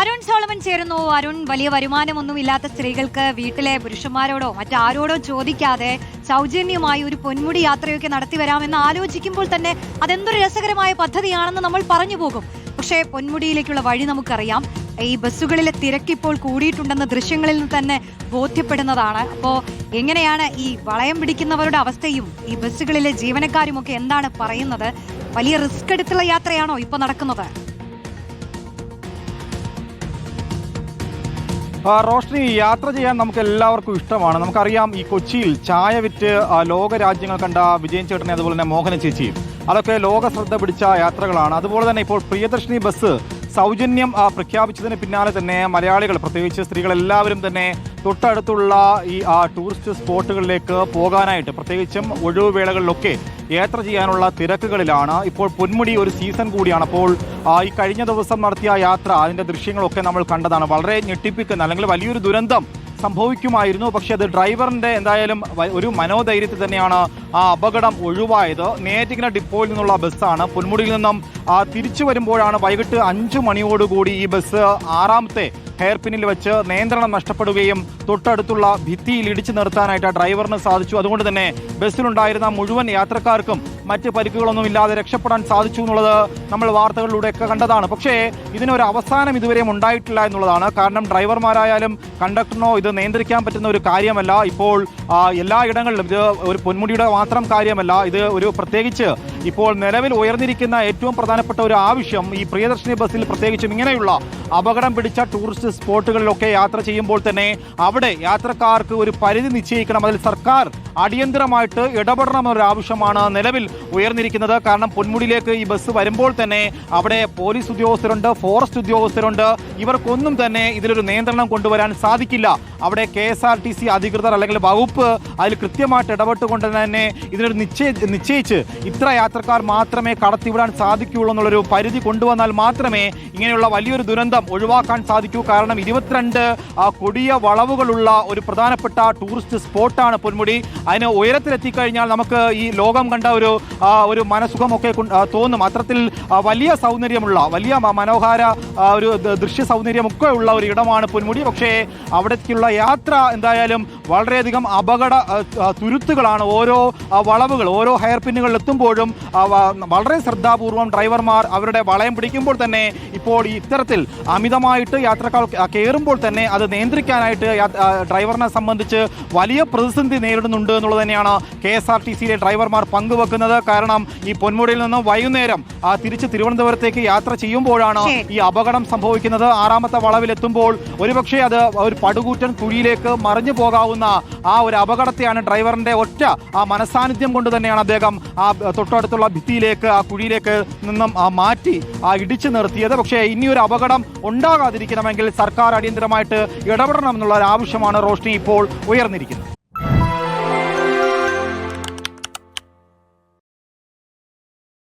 Arun Solomon ചേരുന്നു. അരുൺ, വലിയ വരുമാനമൊന്നുമില്ലാത്ത സ്ത്രീകൾക്ക് വീട്ടിലെ പുരുഷന്മാരോടോ മറ്റാരോടോ ചോദിക്കാതെ സൗജന്യമായി ഒരു പൊന്മുടി യാത്രയൊക്കെ നടത്തി വരാമെന്ന് ആലോചിക്കുമ്പോൾ തന്നെ അതെന്തൊരു രസകരമായ പദ്ധതിയാണെന്ന് നമ്മൾ പറഞ്ഞു പോകും. പക്ഷേ പൊന്മുടിയിലേക്കുള്ള വഴി നമുക്കറിയാം. ഈ ബസ്സുകളിലെ തിരക്കിപ്പോൾ കൂടിയിട്ടുണ്ടെന്ന് ദൃശ്യങ്ങളിൽ നിന്ന് തന്നെ ബോധ്യപ്പെടുന്നതാണ്. അപ്പോൾ എങ്ങനെയാണ് ഈ വളയം പിടിക്കുന്നവരുടെ അവസ്ഥയും ഈ ബസ്സുകളിലെ ജീവനക്കാരുമൊക്കെ എന്താണ് പറയുന്നത്? വലിയ റിസ്ക് എടുത്തുള്ള യാത്രയാണോ ഇപ്പോൾ നടക്കുന്നത്? റോഷ്നി, യാത്ര ചെയ്യാൻ നമുക്ക് എല്ലാവർക്കും ഇഷ്ടമാണ്. നമുക്കറിയാം, ഈ കൊച്ചിയിൽ ചായ വിറ്റ് ലോക രാജ്യങ്ങൾ കണ്ട വിജയൻ ചേട്ടനെ, അതുപോലെ തന്നെ മോഹന ചേച്ചിയും, അതൊക്കെ ലോക ശ്രദ്ധ പിടിച്ച യാത്രകളാണ്. അതുപോലെ തന്നെ ഇപ്പോൾ പ്രിയദർശിനി ബസ് സൗജന്യം പ്രഖ്യാപിച്ചതിന് പിന്നാലെ തന്നെ മലയാളികൾ, പ്രത്യേകിച്ച് സ്ത്രീകളെല്ലാവരും തന്നെ തൊട്ടടുത്തുള്ള ഈ ടൂറിസ്റ്റ് സ്പോട്ടുകളിലേക്ക് പോകാനായിട്ട്, പ്രത്യേകിച്ചും ഒഴിവുവേളകളിലൊക്കെ യാത്ര ചെയ്യാനുള്ള തിരക്കുകളിലാണ്. ഇപ്പോൾ പൊന്മുടി ഒരു സീസൺ കൂടിയാണ്. അപ്പോൾ ഈ കഴിഞ്ഞ ദിവസം നടത്തിയ യാത്ര, അതിൻ്റെ ദൃശ്യങ്ങളൊക്കെ നമ്മൾ കണ്ടതാണ്. വളരെ ഞെട്ടിപ്പിക്കുന്ന, അല്ലെങ്കിൽ വലിയൊരു ദുരന്തം സംഭവിക്കുമായിരുന്നു. പക്ഷേ അത് ഡ്രൈവറിൻ്റെ എന്തായാലും ഒരു മനോധൈര്യത്തിൽ തന്നെയാണ് ആ അപകടം ഒഴിവായത്. നേറ്റിങ്ങൽ ഡിപ്പോയിൽ നിന്നുള്ള ബസ്സാണ്. പൊന്മുടിയിൽ നിന്നും തിരിച്ചു വരുമ്പോഴാണ് വൈകിട്ട് 5 മണിയോടുകൂടി ഈ ബസ് 6ാമത്തെ ഹെയർ പിന്നിൽ വെച്ച് നിയന്ത്രണം നഷ്ടപ്പെടുകയും തൊട്ടടുത്തുള്ള ഭിത്തിയിൽ ഇടിച്ചു നിർത്താനായിട്ട് ഡ്രൈവറിന് സാധിച്ചു. അതുകൊണ്ട് തന്നെ ബസ്സിലുണ്ടായിരുന്ന മുഴുവൻ യാത്രക്കാർക്കും മറ്റ് പരിക്കുകളൊന്നും ഇല്ലാതെ രക്ഷപ്പെടാൻ സാധിച്ചു എന്നുള്ളത് നമ്മൾ വാർത്തകളിലൂടെയൊക്കെ കണ്ടതാണ്. പക്ഷേ ഇതിനൊരു അവസാനം ഇതുവരെയും ഉണ്ടായിട്ടില്ല എന്നുള്ളതാണ്. കാരണം ഡ്രൈവർമാരായാലും കണ്ടക്ടറിനോ ഇത് നിയന്ത്രിക്കാൻ പറ്റുന്ന ഒരു കാര്യമല്ല. ഇപ്പോൾ എല്ലായിടങ്ങളിലും ഇത് ഒരു പൊന്മുടിയുടെ മാത്രം കാര്യമല്ല. ഇത് ഒരു പ്രത്യേകിച്ച് ഇപ്പോൾ നിലവിൽ ഉയർന്നിരിക്കുന്ന ഏറ്റവും പ്രധാനപ്പെട്ട ഒരു ആവശ്യം, ഈ പ്രിയദർശിനി ബസ്സിൽ പ്രത്യേകിച്ചും ഇങ്ങനെയുള്ള അപകടം പിടിച്ച ടൂറിസ്റ്റ് സ്പോട്ടുകളിലൊക്കെ യാത്ര ചെയ്യുമ്പോൾ തന്നെ അവിടെ യാത്രക്കാർക്ക് ഒരു പരിധി നിശ്ചയിക്കണം. അതിൽ സർക്കാർ അടിയന്തരമായിട്ട് ഇടപെടണമെന്നൊരു ആവശ്യമാണ് നിലവിൽ ഉയർന്നിരിക്കുന്നത്. കാരണം പൊന്മുടിയിലേക്ക് ഈ ബസ് വരുമ്പോൾ തന്നെ അവിടെ പോലീസ് ഉദ്യോഗസ്ഥരുണ്ട്, ഫോറസ്റ്റ് ഉദ്യോഗസ്ഥരുണ്ട്. ഇവർക്കൊന്നും തന്നെ ഇതിലൊരു നിയന്ത്രണം കൊണ്ടുവരാൻ സാധിക്കില്ല. അവിടെ KSRTC അധികൃതർ അല്ലെങ്കിൽ വകുപ്പ് അതിൽ കൃത്യമായിട്ട് ഇടപെട്ടുകൊണ്ട് തന്നെ ഇതിനൊരു നിശ്ചയിച്ച് ഇത്ര യാത്രക്കാർ മാത്രമേ കടത്തിവിടാൻ സാധിക്കുകയുള്ളൂ എന്നുള്ളൊരു പരിധി കൊണ്ടുവന്നാൽ മാത്രമേ ഇങ്ങനെയുള്ള വലിയൊരു ദുരന്തം ഒഴിവാക്കാൻ സാധിക്കൂ. കാരണം 22 കൊടിയ വളവുകളുള്ള ഒരു പ്രധാനപ്പെട്ട ടൂറിസ്റ്റ് സ്പോട്ടാണ് പൊന്മുടി. അതിന് ഉയരത്തിലെത്തിക്കഴിഞ്ഞാൽ നമുക്ക് ഈ ലോകം കണ്ട ഒരു മനസുഖമൊക്കെ തോന്നും. അത്തരത്തിൽ വലിയ സൗന്ദര്യമുള്ള, വലിയ മനോഹര ഒരു ദൃശ്യ സൗന്ദര്യമൊക്കെ ഉള്ള ഒരു ഇടമാണ് പൊന്മുടി. പക്ഷേ അവിടേക്കുള്ള യാത്ര എന്തായാലും വളരെയധികം അപകട തുരുത്തുകളാണ്. ഓരോ വളവുകൾ, ഓരോ ഹെയർ പിന്നുകളിൽ എത്തുമ്പോഴും വളരെ ശ്രദ്ധാപൂർവം ഡ്രൈവർമാർ അവരുടെ വളയം പിടിക്കുമ്പോൾ തന്നെ ഇപ്പോൾ ഇത്തരത്തിൽ അമിതമായിട്ട് യാത്രക്കാർ കയറുമ്പോൾ തന്നെ അത് നിയന്ത്രിക്കാനായിട്ട് ഡ്രൈവറിനെ സംബന്ധിച്ച് വലിയ പ്രതിസന്ധി നേരിടുന്നുണ്ട് എന്നുള്ളത് തന്നെയാണ് KSRTCയിലെ ഡ്രൈവർമാർ പങ്കുവെക്കുന്നത്. കാരണം ഈ പൊന്മുടിയിൽ നിന്നും വൈകുന്നേരം തിരിച്ച് തിരുവനന്തപുരത്തേക്ക് യാത്ര ചെയ്യുമ്പോഴാണ് ഈ അപകടം സംഭവിക്കുന്നത്. 6ാമത്തെ വളവിലെത്തുമ്പോൾ ഒരുപക്ഷെ അത് ഒരു പടുകൂറ്റൻ കുഴിയിലേക്ക് മറിഞ്ഞു പോകാവുന്ന ആ ഒരു അപകടത്തെയാണ് ഡ്രൈവറിന്റെ ഒറ്റ മനസാന്നിധ്യം കൊണ്ട് തന്നെയാണ് അദ്ദേഹം തൊട്ടടുത്തുള്ള ഭിത്തിയിലേക്ക്, ആ കുഴിയിലേക്ക് നിന്നും മാറ്റി ഇടിച്ചു നിർത്തിയത്. പക്ഷേ ഇനിയൊരു അപകടം ഉണ്ടാകാതിരിക്കണമെങ്കിൽ സർക്കാർ അടിയന്തരമായിട്ട് ഇടപെടണം എന്നുള്ള ഒരു ആവശ്യമാണ് റോഷ്നി ഇപ്പോൾ ഉയർന്നിരിക്കുന്നത്.